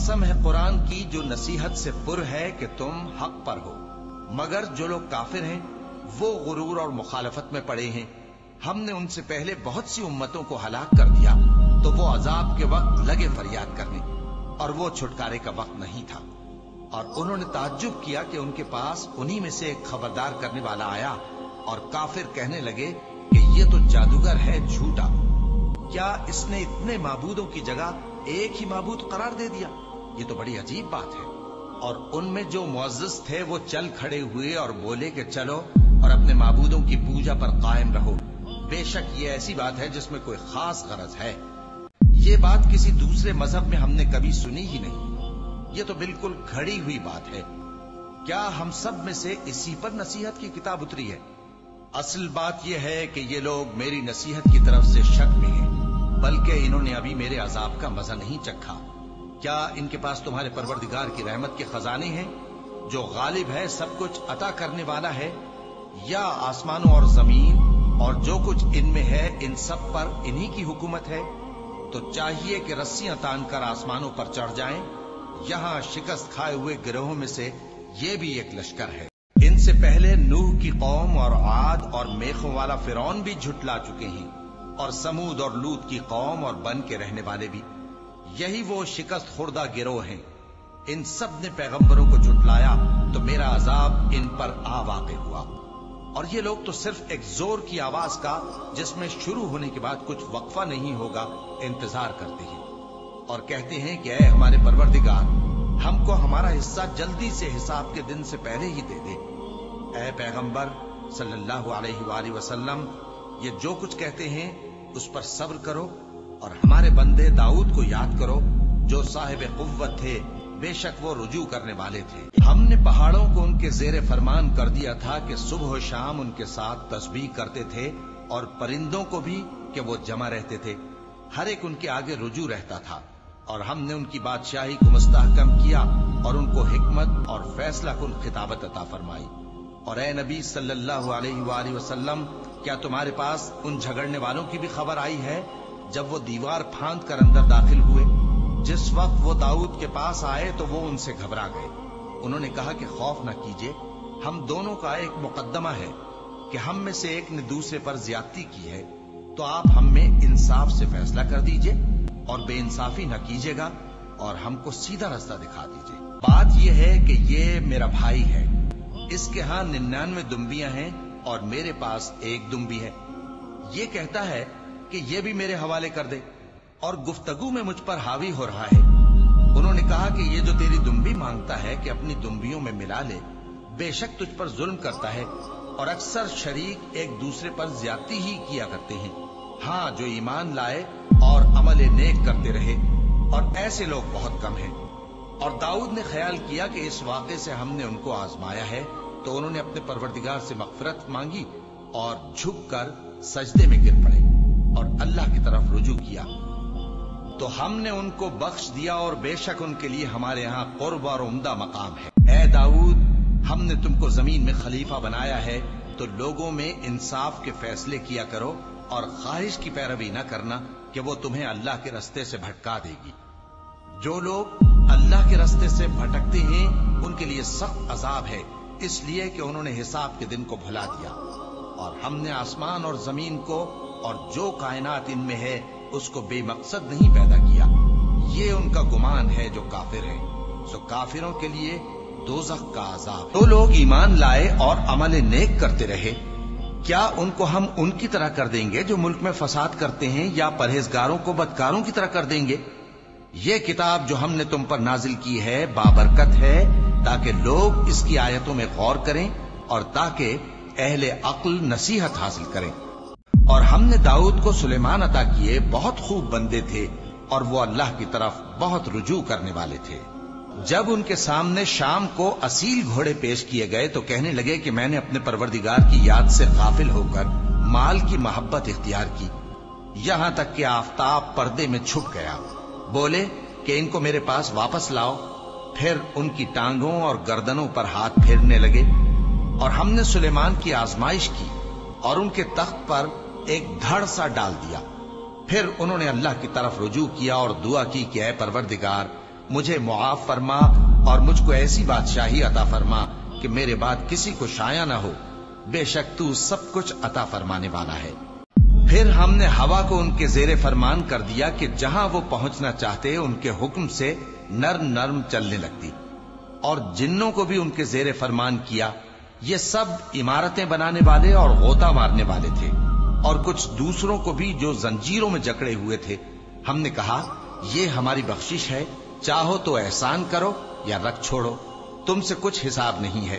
कसम है कुरान की जो नसीहत से पुर है कि तुम हक पर हो, मगर जो लोग काफिर हैं वो गुरूर और मुखालफत में पड़े हैं। हमने उनसे पहले बहुत सी उम्मतों को हलाक कर दिया, तो वो अजाब के वक्त लगे फरियाद करने, और वो छुटकारे का वक्त नहीं था। और उन्होंने ताज्जुब किया कि उनके पास उन्हीं में से एक खबरदार करने वाला आया, और काफिर कहने लगे कि ये तो जादूगर है झूठा। क्या इसने इतने माबूदों की जगह एक ही माबूद करार दे दिया? ये तो बड़ी अजीब बात है। और उनमें जो मुअज़्ज़िज़ थे वो चल खड़े हुए और बोले कि चलो और अपने माबूदों की पूजा पर कायम रहो। बेशक ये ऐसी बात है जिसमें कोई खास गरज है। ये बात किसी दूसरे मजहब में हमने कभी सुनी ही नहीं। ये तो बिल्कुल घड़ी हुई बात है। क्या हम सब में से इसी पर नसीहत की किताब उतरी है? असल बात यह है कि ये लोग मेरी नसीहत की तरफ से शक में हैं, बल्कि इन्होंने अभी मेरे अजाब का मजा नहीं चखा। क्या इनके पास तुम्हारे परवरदिगार की रहमत के खजाने हैं, जो गालिब है, सब कुछ अता करने वाला है? या आसमानों और जमीन और जो कुछ इनमें है इन सब पर इन्हीं की हुकूमत है? तो चाहिए कि रस्सियां तानकर आसमानों पर चढ़ जाएं। यहां शिकस्त खाए हुए गिरोहों में से ये भी एक लश्कर है। इनसे पहले नूह की कौम और आद और मेखों वाला फिरौन भी झुटला चुके हैं, और समूद और लूत की कौम और बन के रहने वाले भी। यही वो शिकस्त खुर्दा गिरोह हैं। इन सब ने पैगंबरों को झुटलाया, तो मेरा अजाब इन पर आ वाक़े हुआ। और ये लोग तो सिर्फ एक जोर की आवाज का, जिसमें शुरू होने के बाद कुछ वक्फा नहीं होगा, इंतजार करते हैं और कहते हैं कि ऐ हमारे परवरदिगार, हमको हमारा हिस्सा जल्दी से हिसाब के दिन से पहले ही दे दे। ऐ पैगंबर सल्लल्लाहु अलैहि वसल्लम, ये जो कुछ कहते हैं उस पर सब्र करो, और हमारे बंदे दाऊद को याद करो, जो साहिब कुव्वत थे, बेशक वो रुजू करने वाले थे। हमने पहाड़ों को उनके जेरे फरमान कर दिया था कि सुबह शाम उनके साथ तस्बीह करते थे, और परिंदों को भी कि वो जमा रहते थे, हर एक उनके आगे रुजू रहता था। और हमने उनकी बादशाही को मुस्तहकम किया और उनको हिकमत और फैसला कुन खिताबत अता फरमाई। और ए नबी सल्लल्लाहु अलैहि वसल्लम, क्या तुम्हारे पास उन झगड़ने वालों की भी खबर आई है जब वो दीवार फांद कर अंदर दाखिल हुए? जिस वक्त वो दाऊद के पास आए तो वो उनसे घबरा गए। उन्होंने कहा कि खौफ न कीजिए, हम दोनों का एक मुकद्दमा है कि हम में से एक ने दूसरे पर ज्यादती की है, तो आप हम में इंसाफ से फैसला कर दीजिए और बेइंसाफी न कीजिएगा, और हमको सीधा रास्ता दिखा दीजिए। बात यह है कि ये मेरा भाई है, इसके यहाँ 99 दुम्बियां हैं और मेरे पास एक दुम्बी है। ये कहता है कि ये भी मेरे हवाले कर दे, और गुफ्तगू में मुझ पर हावी हो रहा है। उन्होंने कहा कि ये जो तेरी दुम्बी मांगता है कि अपनी दुम्बियों में मिला ले, बेशक तुझ पर जुल्म करता है, और अक्सर शरीक एक दूसरे पर ज्यादती ही किया करते हैं। हाँ, जो ईमान लाए और अमल नेक करते रहे, और ऐसे लोग बहुत कम हैं। और दाऊद ने ख्याल किया कि इस वाक़े से हमने उनको आजमाया है, तो उन्होंने अपने परवरदिगार से मग़फ़िरत मांगी और झुककर सजदे में गिर पड़े और अल्लाह की तरफ रुजू किया, तो हमने उनको बख्श दिया, और बेशक उनके लिए हमारे यहाँ क़ुर्ब और उम्दा मकाम है। ए दाऊद, हमने तुमको जमीन में खलीफा बनाया है, तो लोगों में इंसाफ के फैसले किया करो, और ख्वाहिश की पैरवी न करना कि वो तुम्हें अल्लाह के रास्ते से भटका देगी। जो लोग अल्लाह के रास्ते से भटकते हैं उनके लिए सख्त अजाब है, इसलिए कि उन्होंने हिसाब के दिन को भुला दिया। और हमने आसमान और जमीन को और जो कायनात इनमें है उसको बेमकसद नहीं पैदा किया। ये उनका गुमान है जो काफिर है, सो काफिरों के लिए दोज़ख का अजाब। तो लोग ईमान लाए और अमल नेक करते रहे, क्या उनको हम उनकी तरह कर देंगे जो मुल्क में फसाद करते हैं, या परहेजगारों को बदकारों की तरह कर देंगे? ये किताब जो हमने तुम पर नाजिल की है बाबरकत है, ताकि लोग इसकी आयतों में गौर करें और ताकि अहले अक्ल नसीहत हासिल करें। और हमने दाऊद को सुलेमान अता किए, बहुत खूब बंदे थे, और वो अल्लाह की तरफ बहुत रुजू करने वाले थे। जब उनके सामने शाम को असील घोड़े पेश किए गए, तो कहने लगे कि मैंने अपने परवरदिगार की याद से गाफिल होकर माल की मोहब्बत इख्तियार की, यहां तक कि आफताब पर्दे में छुप गया। बोले कि इनको मेरे पास वापस लाओ। फिर उनकी टांगों और गर्दनों पर हाथ फेरने लगे, और हमने सुलेमान की आजमाइश की और उनके तख्त पर एक धड़ सा डाल दिया। फिर उन्होंने अल्लाह की तरफ रुजू किया और दुआ की कि ऐ परवरदिगार, मुझे मुआफ फरमा और मुझको ऐसी बादशाही अता फरमा कि मेरे बाद किसी को शाया न हो। बेशक तू सब कुछ अता फरमाने वाला है। फिर हमने हवा को उनके जेरे फरमान कर दिया कि जहां वो पहुंचना चाहते उनके हुक्म से नर्म नर्म चलने लगती, और जिन्नों को भी उनके जेरे फरमान किया। ये सब इमारतें बनाने वाले और गोता मारने वाले थे, और कुछ दूसरों को भी जो जंजीरों में जकड़े हुए थे। हमने कहा ये हमारी बख्शिश है, चाहो तो एहसान करो या रख छोड़ो, तुमसे कुछ हिसाब नहीं है।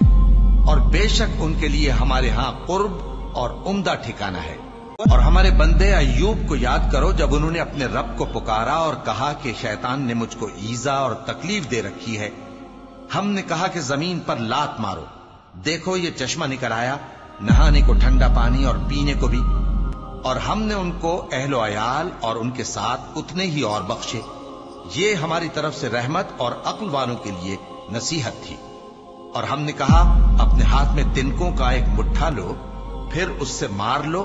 और बेशक उनके लिए हमारे यहाँ कुर्ब और उम्दा ठिकाना है। और हमारे बंदे अय्यूब को याद करो जब उन्होंने अपने रब को पुकारा और कहा कि शैतान ने मुझको ईजा और तकलीफ दे रखी है। हमने कहा कि जमीन पर लात मारो, देखो ये चश्मा निकल आया, नहाने को ठंडा पानी और पीने को भी। और हमने उनको अहलो अयाल और उनके साथ उतने ही और बख्शे। ये हमारी तरफ से रहमत और अक्ल वालों के लिए नसीहत थी। और हमने कहा अपने हाथ में तिनकों का एक मुट्ठा लो, फिर उससे मार लो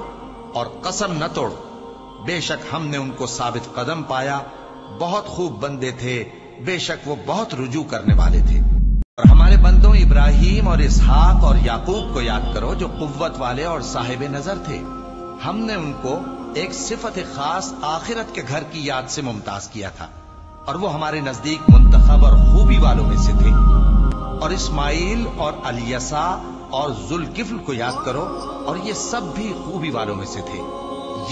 और कसम न तोड़ो। बेशक हमने उनको साबित कदम पाया, बहुत खूब बंदे थे, बेशक वो बहुत रुजू करने वाले थे। और हमारे बंदों इब्राहिम और इसहाक और याकूब को याद करो जो कुव्वत वाले और साहिब नजर थे। हमने उनको एक सिफत खास आखिरत के घर की याद से मुमताज किया था, और वो हमारे नजदीक मुंतखब और खूबी वालों में से थे। और इस्माइल और अलियसा और जुल्किफ्ल को याद करो, और ये सब भी खूबी वालों में से थे।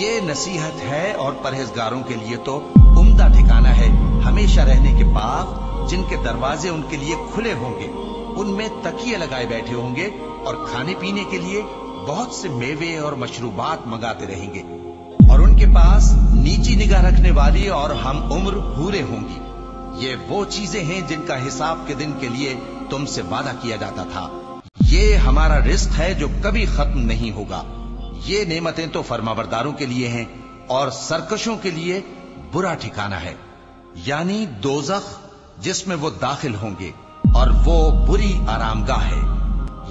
ये नसीहत है और परहेजगारों के लिए तो उम्दा ठिकाना है, हमेशा रहने के बाग जिनके दरवाजे उनके लिए खुले होंगे, उनमें तकिए लगाए बैठे होंगे, और खाने पीने के लिए बहुत से मेवे और मशरूबात मंगाते रहेंगे। और उनके पास नीची निगाह रखने वाली और हम उम्र हूरें होंगी। ये वो चीजें हैं जिनका हिसाब के दिन के लिए तुमसे वादा किया जाता था। ये हमारा रिस्क है जो कभी खत्म नहीं होगा। ये नेमतें तो फरमाबरदारों के लिए हैं, और सरकशों के लिए बुरा ठिकाना है, यानी दोज़ख जिसमें वो दाखिल होंगे, और वो बुरी आरामगाह है।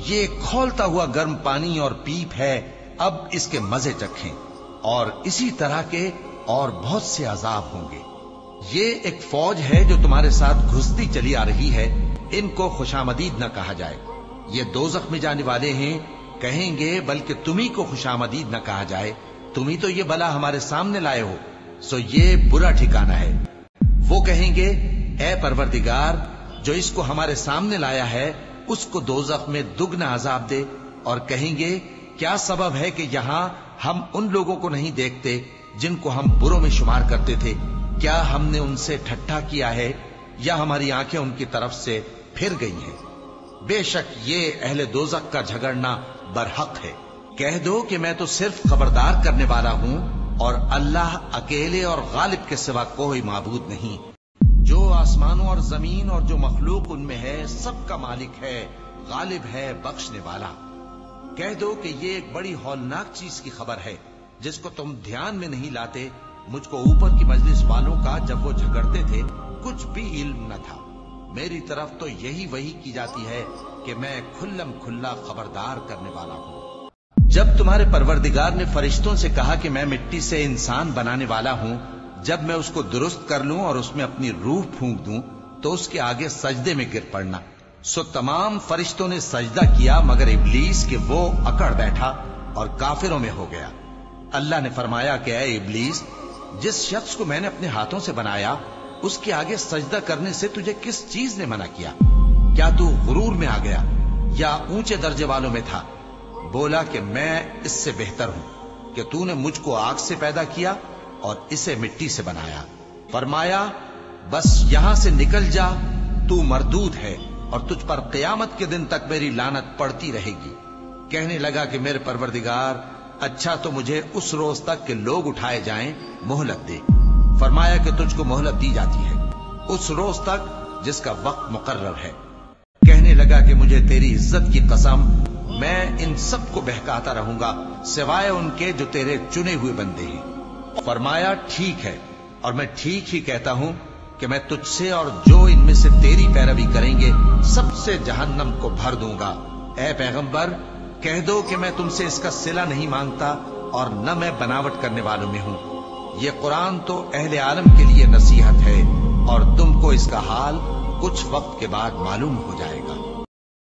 ये खौलता हुआ गर्म पानी और पीप है, अब इसके मजे चखें। और इसी तरह के और बहुत से अजाब होंगे। ये एक फौज है जो तुम्हारे साथ घुसती चली आ रही है, इनको खुशामदीद न कहा जाए। ये दोज़ख में जाने वाले हैं, कहेंगे बल्कि तुम्ही को खुशामदीद न कहा जाए, तुम्ही तो ये बला हमारे सामने लाए हो, सो ये बुरा ठिकाना है। वो कहेंगे ऐ परवरदिगार, जो इसको हमारे सामने लाया है उसको दोज़ख में दुगना अजाब दे। और कहेंगे क्या सबब है कि यहां हम उन लोगों को नहीं देखते जिनको हम बुरों में शुमार करते थे? क्या हमने उनसे ठट्ठा किया है, या हमारी आंखें उनकी तरफ से फिर गई हैं? बेशक ये अहले दोज़ख का झगड़ना बरहक है। कह दो कि मैं तो सिर्फ खबरदार करने वाला हूं, और अल्लाह अकेले और गालिब के सिवा कोई माबूद नहीं। जो आसमानों और जमीन और जो मखलूक उनमें है सबका मालिक है, गालिब है, बख्शने वाला। कह दो कि ये एक बड़ी हौलनाक चीज की खबर है जिसको तुम ध्यान में नहीं लाते। मुझको ऊपर की मजलिस वालों का जब वो झगड़ते थे कुछ भी इल्म न था। मेरी तरफ तो यही वही की जाती है कि मैं खुल्लम खुल्ला खबरदार करने वाला हूं। जब तुम्हारे परवरदिगार ने फरिश्तों से कहा कि मैं मिट्टी से इंसान बनाने वाला हूं, जब मैं उसको दुरुस्त कर लूं और उसमें अपनी रूह फूंक दूं, तो उसके आगे सजदे में गिर पड़ना। सो तमाम फरिश्तों ने सजदा किया मगर इब्लीस के वो अकड़ बैठा और काफिरों में हो गया। अल्लाह ने फरमाया कि ऐ इब्लीस, जिस शख्स को मैंने अपने हाथों से बनाया उसके आगे सजदा करने से तुझे किस चीज ने मना किया? क्या तू गुरूर में आ गया या ऊंचे दर्जे वालों में था? बोला कि मैं इससे बेहतर हूं कि तूने मुझको आग से पैदा किया और इसे मिट्टी से बनाया। फरमाया बस यहां से निकल जा, तू मरदूद है और तुझ पर क़यामत के दिन तक मेरी लानत पड़ती रहेगी। कहने लगा कि मेरे परवरदिगार, अच्छा तो मुझे उस रोज तक के लोग उठाए जाएं मोहलत दे। फरमाया कि तुझको मोहलत दी जाती है उस रोज तक जिसका वक्त मुकर्रर है। कहने लगा कि मुझे तेरी इज्जत की कसम, मैं इन सबको बहकाता रहूंगा सिवाय उनके जो तेरे चुने हुए बंदे हैं। फरमाया ठीक है, और मैं ठीक ही कहता हूं कि मैं तुझसे और जो इनमें से तेरी पैरवी करेंगे सबसे जहन्नम को भर दूंगा। ऐ पैगंबर, कह दो कि मैं तुमसे इसका सिला नहीं मांगता और न मैं बनावट करने वालों में हूं। ये कुरान तो अहले आलम के लिए नसीहत है और तुमको इसका हाल कुछ वक्त के बाद मालूम हो जाएगा।